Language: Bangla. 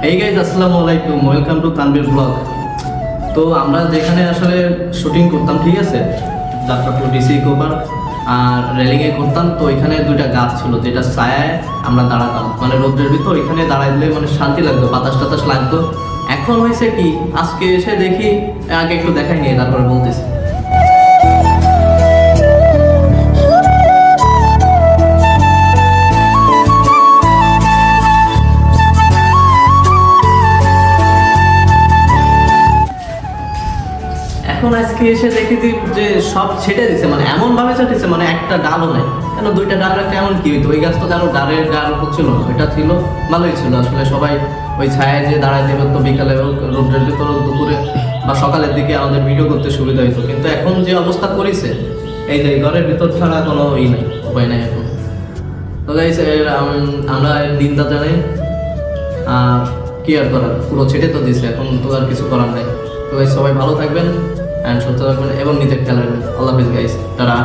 এই গাইজ আসসালামু আলাইকুম, ওয়েলকাম টু তানভীর ব্লগ। তো আমরা যেখানে আসলে শুটিং করতাম, ঠিক আছে, যাত্রাপুর ডিসি ইকো পার্ক আর রেলিংয়ে করতাম। তো এখানে দুইটা গাছ ছিল, যেটা ছায়ায় আমরা দাঁড়াতাম, মানে রোদ্রের ভিতর এখানে দাঁড়াইলে মানে শান্তি লাগতো, বাতাস টাতাস লাগতো। এখন হয়েছে কি, আজকে এসে দেখি, আগে একটু দেখাই নিয়ে তারপরে বলতেছি। এখন আজকে এসে দেখি যে সব ছেটে দিছে, মানে এমন ভাবে ছেটেছে, মানে একটা ডালও নেই। কেন দুইটা ডাল রাখতে এমন কি হইতো? ওই গাছ তো কারো ডালের ডাল হচ্ছিল না, ওইটা ছিল ভালোই ছিল। আসলে সবাই ওই ছায়ায় যে দাঁড়ায় দেবে, তো বিকালে রোদ্রের ভিতর দুপুরে বা সকালের দিকে আমাদের ভিডিও করতে সুবিধা হইতো। কিন্তু এখন যে অবস্থা করেছে, এই যে ঘরের ভিতর ছাড়া কোনো ই নাই, উপায় নাই এখন। তো গাইস, আমরা নিন্দা জানাই, আর কি আর করার, পুরো ছেটে তো দিছে, এখন তো আর কিছু করার নাই। তো গাইস, সবাই ভালো থাকবেন অ্যান্ড সুস্থ থাকবেন এবং নিজের খেয়াল রাখবেন। আল্লাহ হাফিজ গাইস, টাটা।